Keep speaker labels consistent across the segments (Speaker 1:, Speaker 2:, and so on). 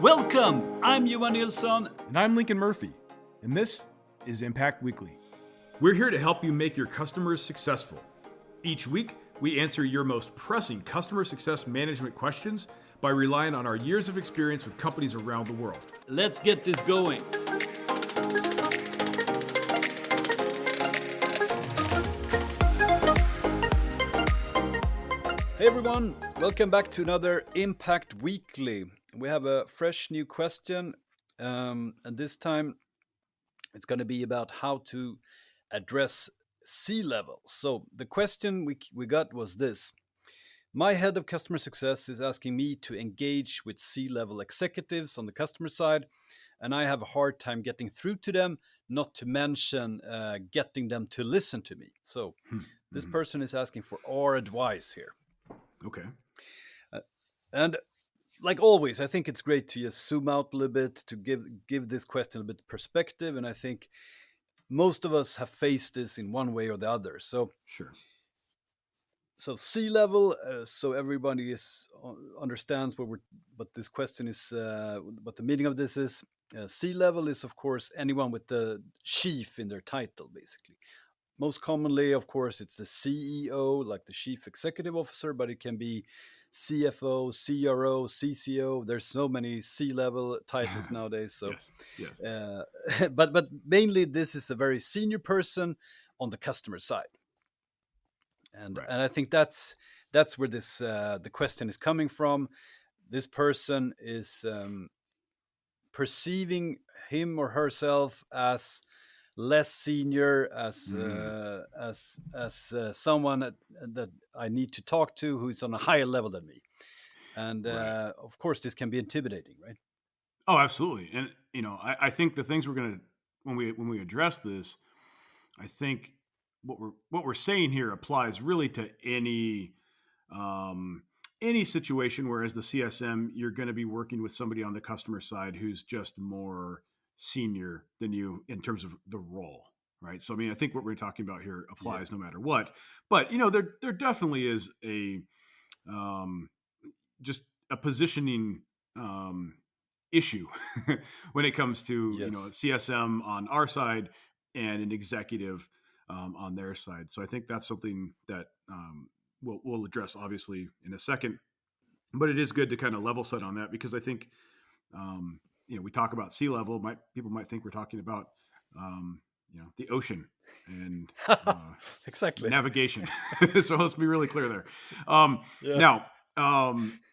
Speaker 1: Welcome! I'm Johan Nilsson.
Speaker 2: And I'm Lincoln Murphy, and this is Impact Weekly.
Speaker 3: We're here to help you make your customers successful. Each week, we answer your most pressing customer success management questions by relying on our years of experience with companies around the world.
Speaker 1: Let's get this going. Hey everyone, welcome back to another Impact Weekly. We have a fresh new question, and this time it's going to be about how to address C-level. So the question we got was this. My head of customer success is asking me to engage with C-level executives on the customer side, and I have a hard time getting through to them, not to mention getting them to listen to me. So this person is asking for our advice here.
Speaker 3: Okay.
Speaker 1: And like always, I think it's great to just zoom out a little bit to give this question a bit perspective. And I think most of us have faced this in one way or the other. So
Speaker 3: Sure.
Speaker 1: So C-level, so everybody understands what this question is, what the meaning of this is. C-level is, of course, anyone with the chief in their title, basically. Most commonly, of course, it's the CEO, like the chief executive officer, but it can be CFO, CRO, CCO. There's so many C-level titles nowadays. So,
Speaker 3: yes.
Speaker 1: But mainly, this is a very senior person on the customer side. And I think that's where this the question is coming from. This person is perceiving him or herself as less senior, as someone that I need to talk to who is on a higher level than me. And of course, this can be intimidating, right?
Speaker 3: Oh, absolutely. And I think the things we're gonna when we address this, I think what we're saying here applies really to any situation where, as the CSM, you're going to be working with somebody on the customer side who's just more senior than you in terms of the role, right? So, I mean, I think what we're talking about here applies no matter what. But there definitely is a just a positioning issue when it comes to a CSM on our side and an executive on their side. So I think that's something that we'll address obviously in a second, but it is good to kind of level set on that, because I think, we talk about sea level, people might think we're talking about, the ocean and
Speaker 1: exactly
Speaker 3: navigation. So let's be really clear there. Now,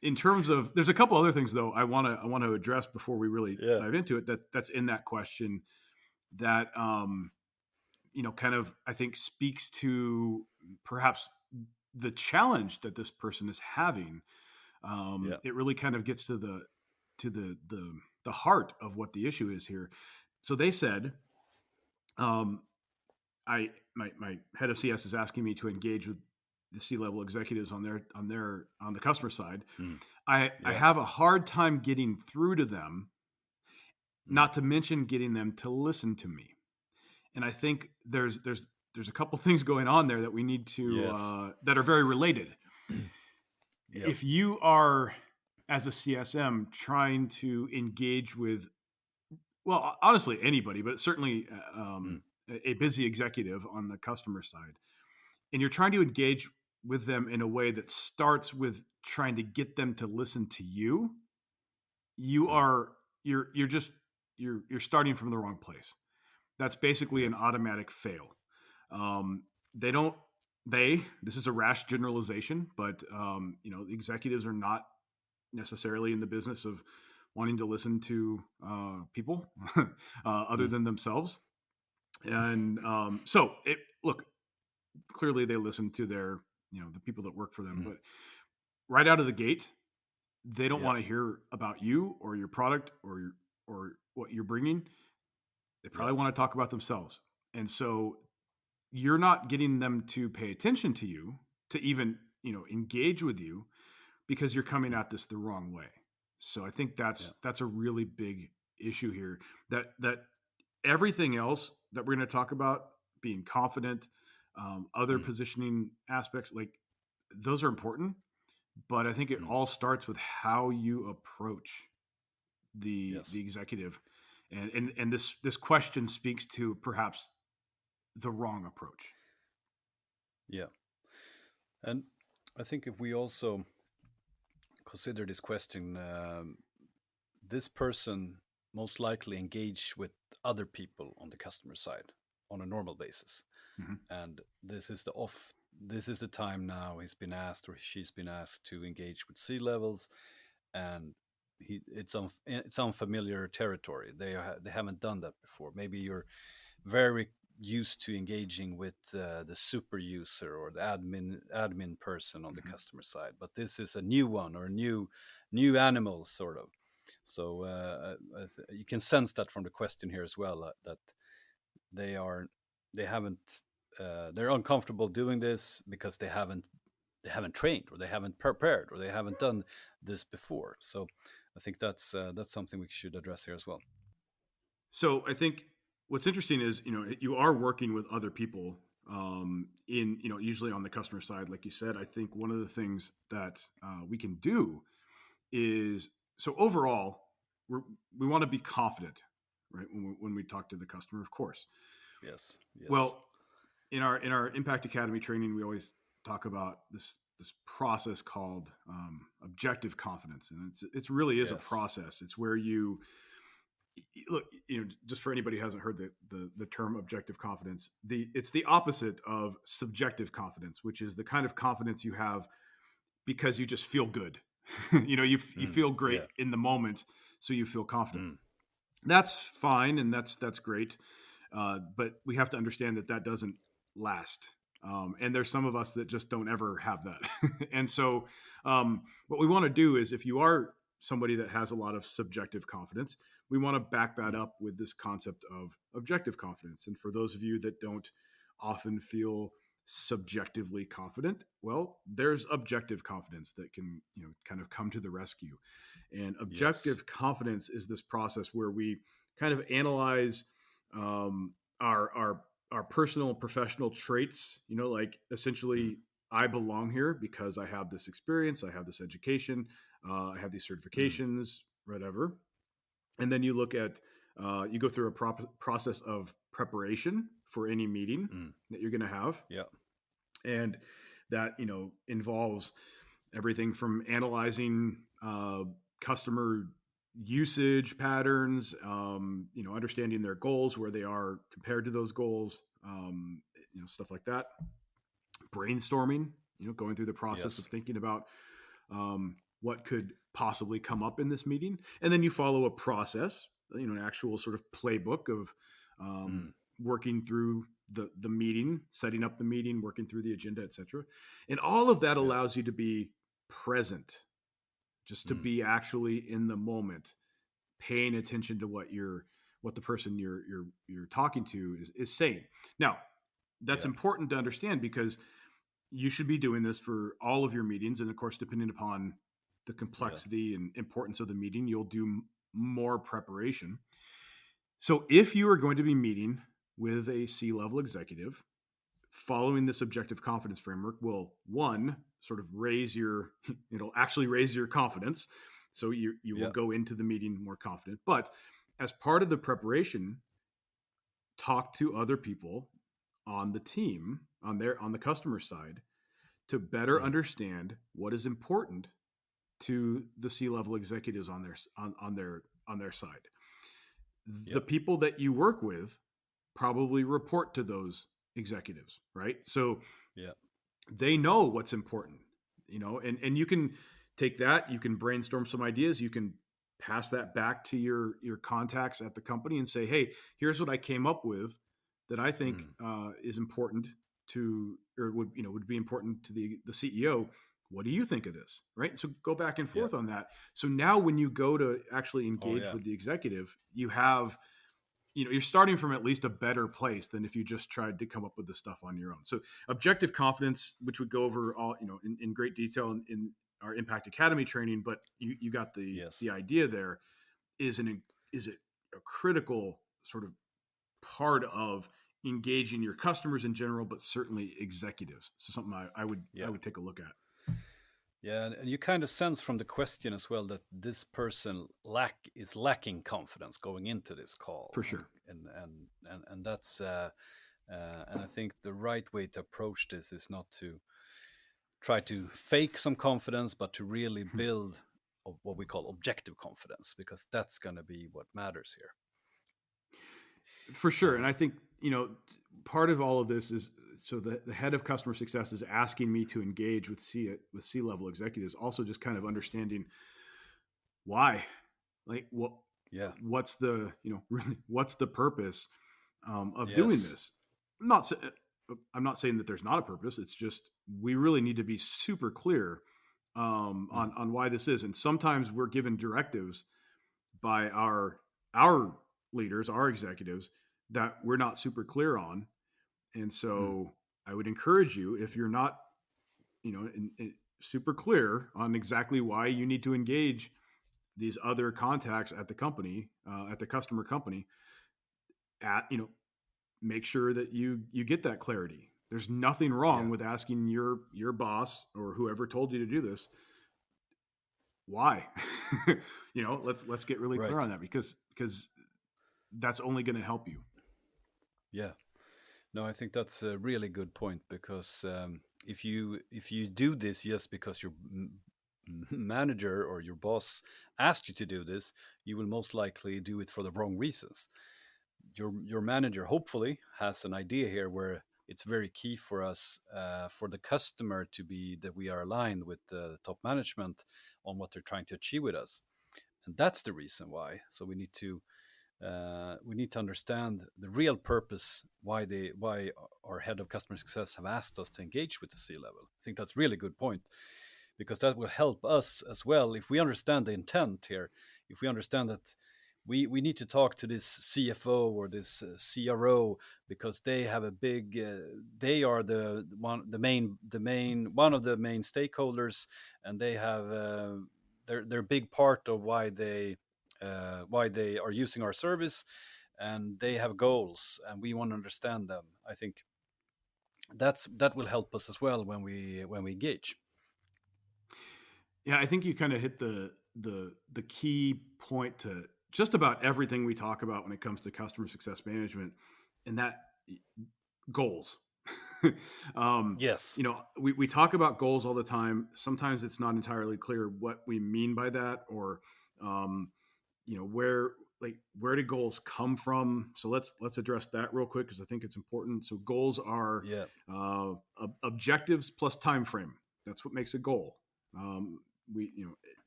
Speaker 3: in terms of, there's a couple other things though I want to address before we really dive into it. That's in that question that kind of, I think, speaks to perhaps the challenge that this person is having. It really kind of gets to the heart of what the issue is here. So they said, my head of CS is asking me to engage with the C-level executives on the customer side. I have a hard time getting through to them, not to mention getting them to listen to me. And I think there's a couple things going on there that we need to that are very related. If you are, as a CSM, trying to engage with, well, honestly anybody, but certainly a busy executive on the customer side, and you're trying to engage with them in a way that starts with trying to get them to listen to you, you're starting from the wrong place. That's basically an automatic fail. This is a rash generalization, but executives are not necessarily in the business of wanting to listen to people other than themselves. And look, clearly they listen to their, the people that work for them, but right out of the gate, they don't want to hear about you or your product or what you're bringing. They probably want to talk about themselves. And so you're not getting them to pay attention to you, to even, engage with you, because you're coming at this the wrong way. So I think that's a really big issue here, that everything else that we're going to talk about, being confident, other positioning aspects, like those are important, but I think it all starts with how you approach
Speaker 1: Yes.
Speaker 3: the executive, and this question speaks to perhaps the wrong approach.
Speaker 1: Yeah. And I think if we also consider this question, this person most likely engage with other people on the customer side on a normal basis,
Speaker 3: Mm-hmm.
Speaker 1: and this is the time now he's been asked or she's been asked to engage with C levels, and it's unfamiliar territory. They haven't done that before. Maybe you're very used to engaging with the super user or the admin person on the
Speaker 3: Mm-hmm.
Speaker 1: customer side, but this is a new one or a new animal sort of. So you can sense that from the question here as well, that they are they haven't they're uncomfortable doing this because they haven't trained or they haven't prepared or they haven't done this before. So I think that's something we should address here as well.
Speaker 3: So I think what's interesting is, you are working with other people, in, usually on the customer side, like you said. I think one of the things that we can do is, so overall, we want to be confident, right? When we talk to the customer, of course.
Speaker 1: Yes, yes,
Speaker 3: Well, in our Impact Academy training, we always talk about this process called objective confidence, and it's really is a
Speaker 1: yes.
Speaker 3: process. It's where you look, just for anybody who hasn't heard the term objective confidence, it's the opposite of subjective confidence, which is the kind of confidence you have because you just feel good. You feel great
Speaker 1: Yeah.
Speaker 3: in the moment, so you feel confident.
Speaker 1: Mm,
Speaker 3: That's fine, and that's great. But we have to understand that doesn't last. And there's some of us that just don't ever have that. And so, what we want to do is, if you are somebody that has a lot of subjective confidence, we want to back that
Speaker 1: mm,
Speaker 3: up with this concept of objective confidence. And for those of you that don't often feel subjectively confident, well, there's objective confidence that can, kind of come to the rescue. And
Speaker 1: yes.
Speaker 3: objective confidence is this process where we kind of analyze um, our personal and professional traits. Like,
Speaker 1: Mm,
Speaker 3: essentially, I belong here because I have this experience, I have this education, I have these
Speaker 1: mm,
Speaker 3: certifications, whatever. And then you look at, you go through a process of preparation for any meeting
Speaker 1: mm,
Speaker 3: that you're going to have,
Speaker 1: yeah.
Speaker 3: and that involves everything from analyzing customer usage patterns, understanding their goals, where they are compared to those goals, stuff like that. Brainstorming, going through the process of
Speaker 1: Yes.
Speaker 3: thinking about what could possibly come up in this meeting, and then you follow a process, an actual sort of playbook of
Speaker 1: Mm,
Speaker 3: working through the meeting, setting up the meeting, working through the agenda, etc. And all of that
Speaker 1: yeah.
Speaker 3: allows you to be present, just to
Speaker 1: Mm,
Speaker 3: be actually in the moment, paying attention to what the person you're talking to is saying. Now, that's
Speaker 1: yeah.
Speaker 3: important to understand, because you should be doing this for all of your meetings, and of course, depending upon the
Speaker 1: Yeah.
Speaker 3: complexity and importance of the meeting, you'll do more preparation. So if you are going to be meeting with a C-level executive, following this objective confidence framework will, one, sort of it'll actually raise your confidence. So you will
Speaker 1: Yeah.
Speaker 3: go into the meeting more confident. But as part of the preparation, talk to other people on the team, on the customer side, to better
Speaker 1: Mm,
Speaker 3: understand what is important to the C-level executives on their side.
Speaker 1: yeah.
Speaker 3: The people that you work with probably report to those executives, right? So
Speaker 1: Yeah.
Speaker 3: they know what's important, and you can take that, you can brainstorm some ideas, you can pass that back to your contacts at the company and say, hey, here's what I came up with that I think
Speaker 1: Mm,
Speaker 3: is important to, or would be important to the CEO. What do you think of this? Right? So go back and
Speaker 1: yeah.
Speaker 3: forth on that. So now when you go to actually
Speaker 1: Oh
Speaker 3: engage
Speaker 1: yeah.
Speaker 3: with the executive, you're starting from at least a better place than if you just tried to come up with the stuff on your own. So objective confidence, which would go over all, in great detail in our Impact Academy training, but you got the
Speaker 1: Yes.
Speaker 3: idea there, is it a critical sort of part of engaging your customers in general, but certainly executives. So something I would
Speaker 1: Yeah.
Speaker 3: take a look at.
Speaker 1: Yeah, and you kind of sense from the question as well that this person is lacking confidence going into this call,
Speaker 3: For sure.
Speaker 1: and that's and I think the right way to approach this is not to try to fake some confidence, but to really build what we call objective confidence, because that's going to be what matters here.
Speaker 3: For sure. And I think, part of all of this is, so the head of customer success is asking me to engage with C level executives, also just kind of understanding why, like
Speaker 1: Yeah.
Speaker 3: what's the, really, what's the purpose of doing
Speaker 1: Yes.
Speaker 3: this? I'm not saying that there's not a purpose. It's just, we really need to be super clear on why this is. And sometimes we're given directives by our leaders, our executives, that we're not super clear on. And so I would encourage you, if you're not, super clear on exactly why you need to engage these other contacts at the company, at the customer company, make sure that you get that clarity. There's nothing wrong with asking your boss or whoever told you to do this why. Let's get really clear
Speaker 1: Right.
Speaker 3: on that, because that's only going to help you.
Speaker 1: Yeah. No, I think that's a really good point, because if you do this just because your manager or your boss asked you to do this, you will most likely do it for the wrong reasons. Your manager hopefully has an idea here where it's very key for us, for the customer to be that we are aligned with the top management on what they're trying to achieve with us, and that's the reason why. So we need to understand the real purpose why our head of customer success have asked us to engage with the C level. I think that's a really good point, because that will help us as well if we understand the intent here. If we understand that we need to talk to this CFO or this CRO, because they have a big they are one of the main stakeholders, and they have they're a big part of why they are using our service, and they have goals and we want to understand them. I think that will help us as well when we engage.
Speaker 3: Yeah, I think you kind of hit the key point to just about everything we talk about when it comes to customer success management, and that goals.
Speaker 1: Yes.
Speaker 3: We talk about goals all the time. Sometimes it's not entirely clear what we mean by that, or where do goals come from. So let's address that real quick, because I think it's important. So goals are
Speaker 1: Yeah.
Speaker 3: objectives plus time frame. That's what makes a goal. We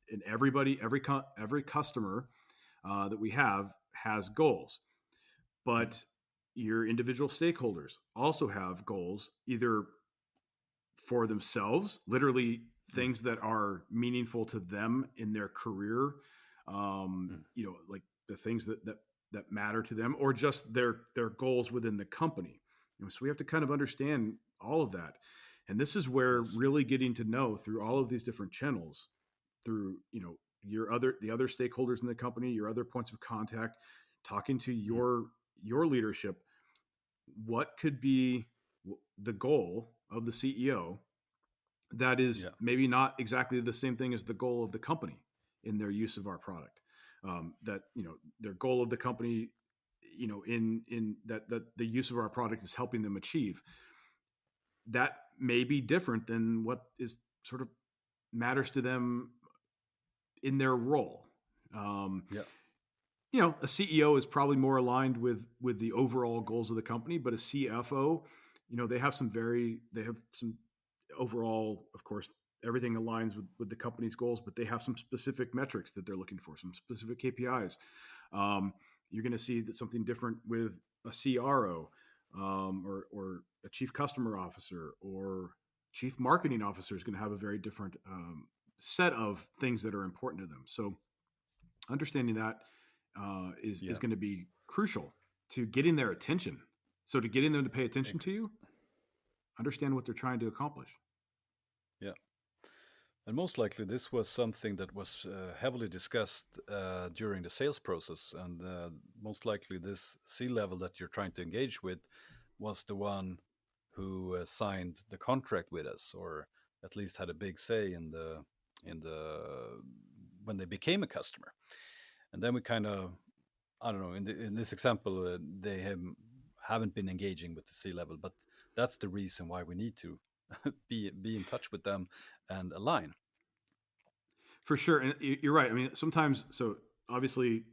Speaker 3: and every customer that we have has goals, but your individual stakeholders also have goals, either for themselves, literally
Speaker 1: Mm.
Speaker 3: things that are meaningful to them in their career,
Speaker 1: Mm.
Speaker 3: like the things that matter to them, or just their goals within the company. So we have to kind of understand all of that. And this is where
Speaker 1: Yes.
Speaker 3: really getting to know through all of these different channels, through the other stakeholders in the company, your other points of contact, talking to
Speaker 1: Mm.
Speaker 3: your leadership, what could be the goal of the CEO that is
Speaker 1: Yeah.
Speaker 3: maybe not exactly the same thing as the goal of the company in their use of our product. That their goal of the company, in that the use of our product is helping them achieve. That may be different than what is sort of matters to them in their role.
Speaker 1: Yeah.
Speaker 3: A CEO is probably more aligned with the overall goals of the company, but a CFO, they have some overall, of course, everything aligns with the company's goals, but they have some specific metrics that they're looking for, some specific KPIs. You're going to see that something different with a CRO, or a chief customer officer, or chief marketing officer is going to have a very different set of things that are important to them. So understanding that is
Speaker 1: Yeah.
Speaker 3: going to be crucial to getting their attention. So to getting them to pay attention
Speaker 1: Ex-
Speaker 3: to you, understand what they're trying to accomplish.
Speaker 1: yeah. And most likely, this was something that was heavily discussed during the sales process. And most likely, this C level that you're trying to engage with was the one who signed the contract with us, or at least had a big say in the when they became a customer. And then we kind of, I don't know, in this example, haven't been engaging with the C level, but that's the reason why we need to be in touch with them and align.
Speaker 3: For sure, and you're right. I mean, sometimes, so obviously,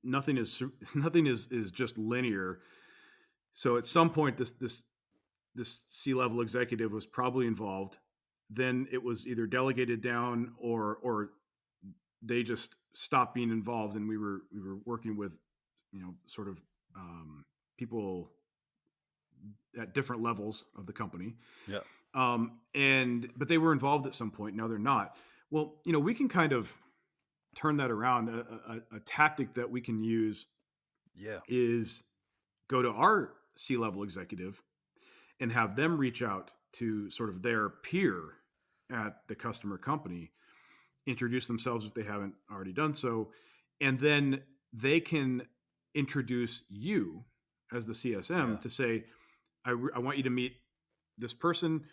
Speaker 3: nothing is nothing is just linear. So at some point, this C-level executive was probably involved. Then it was either delegated down, or they just stopped being involved, and we were working with, sort of, people at different levels of the company.
Speaker 1: Yeah.
Speaker 3: And but they were involved at some point. Now they're not. Well, we can kind of turn that around. A tactic that we can use
Speaker 1: Yeah.
Speaker 3: is go to our C-level executive and have them reach out to sort of their peer at the customer company, introduce themselves if they haven't already done so, and then they can introduce you as the CSM to say, I want you to meet this person.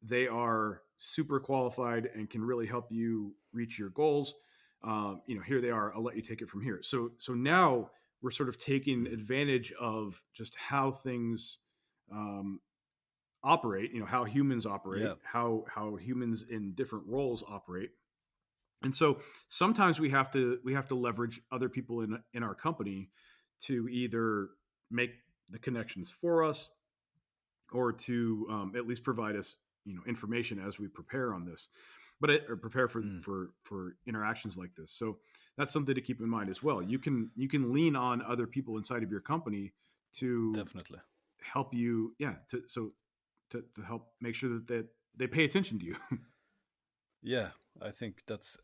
Speaker 3: They are super qualified and can really help you reach your goals. Here they are. I'll let you take it from here. So now we're sort of taking advantage of just how things operate. How humans operate, how humans in different roles operate. And so sometimes we have to leverage other people in our company to either make the connections for us, or to at least provide us information as we prepare on this, or prepare for interactions like this. So that's something to keep in mind as well. You can lean on other people inside of your company to
Speaker 1: Definitely
Speaker 3: help you, to help make sure that they pay attention to you.
Speaker 1: Yeah, I think that's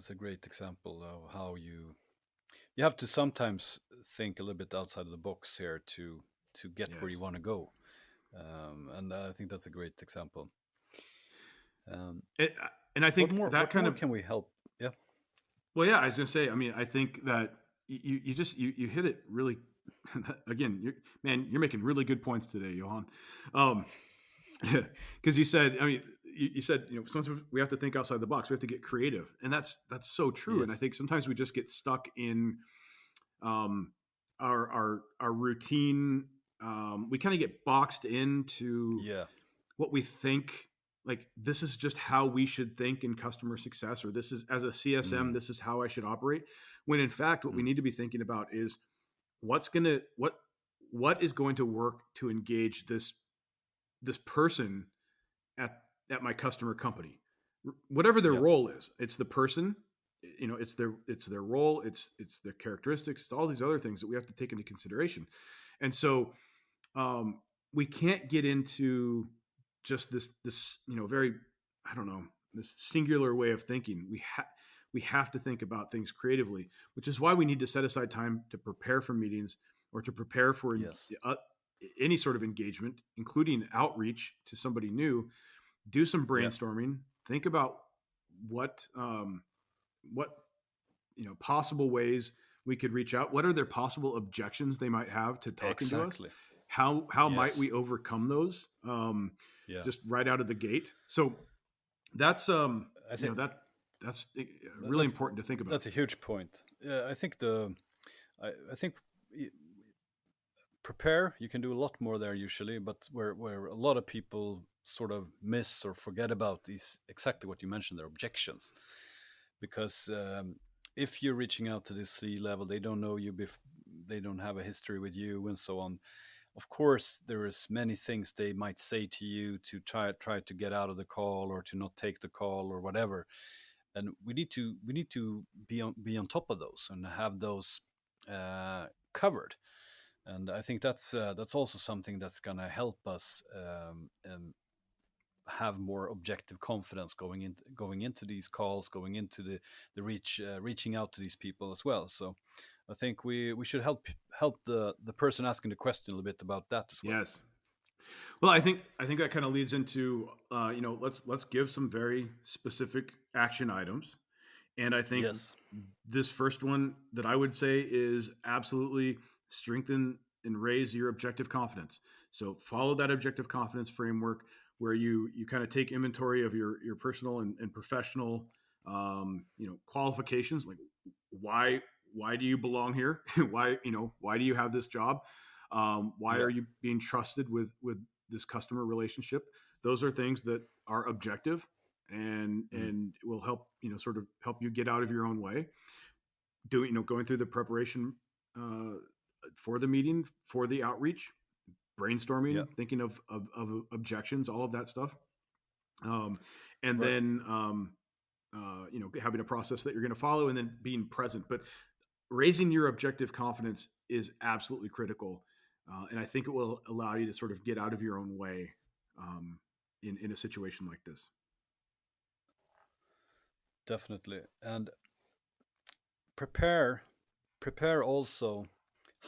Speaker 1: a great example of how you have to sometimes think a little bit outside of the box here to get where you
Speaker 3: Yes.
Speaker 1: want to go, and I think that's a great example.
Speaker 3: It, and I think
Speaker 1: What more can we help? Yeah,
Speaker 3: well, yeah, I was gonna say. I mean, I think that you just you hit it really. Again, you're making really good points today, Johan. Because you said, I mean, you said, sometimes we have to think outside the box. We have to get creative, and that's so true.
Speaker 1: yes,
Speaker 3: And I think sometimes we just get stuck in our routine. We kind of get boxed into
Speaker 1: yeah,
Speaker 3: what we think, like this is just how we should think in customer success, or this is, as a CSM, this is how I should operate. When in fact, what we need to be thinking about is what is going to work to engage this person at my customer company, whatever their
Speaker 1: yeah,
Speaker 3: role is. It's the person, it's their role, it's their characteristics, it's all these other things that we have to take into consideration. And so we can't get into just this very, I don't know, this singular way of thinking. We have to think about things creatively, which is why we need to set aside time to prepare for meetings, or to prepare for
Speaker 1: yes,
Speaker 3: any sort of engagement, including outreach to somebody new. Do some
Speaker 1: yeah,
Speaker 3: brainstorming. Think about what possible ways we could reach out. What are their possible objections they might have to talking to us?
Speaker 1: exactly,
Speaker 3: How might we
Speaker 1: yes,
Speaker 3: overcome those?
Speaker 1: yeah.
Speaker 3: Just right out of the gate. So that's
Speaker 1: I think
Speaker 3: that's really
Speaker 1: that's
Speaker 3: important to think about.
Speaker 1: that's a huge point. Yeah, I think I think prepare, you can do a lot more there usually, but where a lot of people sort of miss or forget about is exactly what you mentioned, their objections. Because if you're reaching out to this C level, they don't know you, they don't have a history with you, and so on. Of course, there is many things they might say to you to try to get out of the call, or to not take the call, or whatever. And we need to be on top of those and have those covered. And I think that's also something that's gonna help us have more objective confidence going into these calls, going into the reaching out to these people as well. So I think we should help the person asking the question a little bit about that as well.
Speaker 3: Yes. Well, I think that kind of leads into let's give some very specific action items. And I think
Speaker 1: Yes.
Speaker 3: this first one that I would say is absolutely strengthen and raise your objective confidence. So follow that objective confidence framework. where you kind of take inventory of your personal and professional qualifications, like why do you belong here? why do you have this job? Why are you being trusted with this customer relationship? Those are things that are objective and will help sort of help you get out of your own way. Going through the preparation for the meeting, for the outreach, brainstorming, thinking of objections, all of that stuff, and then having a process that you're going to follow, and then being present. But raising your objective confidence is absolutely critical, and I think it will allow you to sort of get out of your own way in a situation like this.
Speaker 1: Definitely. And prepare also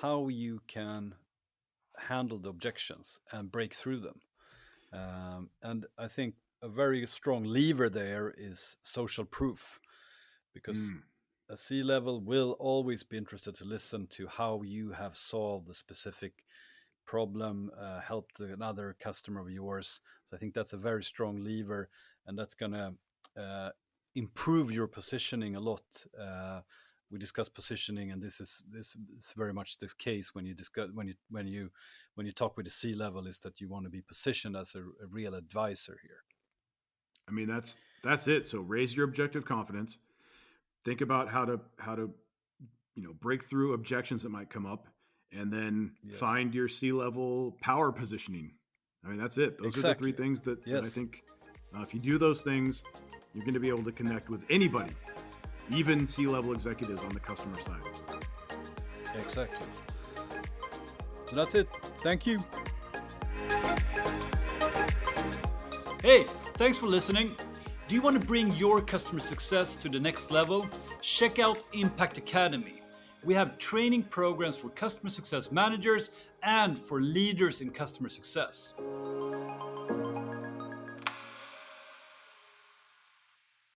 Speaker 1: how you can handle the objections and break through them. And I think a very strong lever there is social proof, because a C-level will always be interested to listen to how you have solved the specific problem, helped another customer of yours. So I think that's a very strong lever, and that's going to improve your positioning a lot. We discussed positioning, and this is very much the case when you discuss when you talk with the C-level, is that you want to be positioned as a real advisor here.
Speaker 3: I mean, that's it. So raise your objective confidence. Think about how to break through objections that might come up, and then find your C-level power positioning. I mean, that's it. Those are the three things that I think if you do those things, you're going to be able to connect with anybody, even C-level executives on the customer side.
Speaker 1: Exactly. So that's it. Thank you. Hey, thanks for listening. Do you want to bring your customer success to the next level? Check out Impact Academy. We have training programs for customer success managers and for leaders in customer success.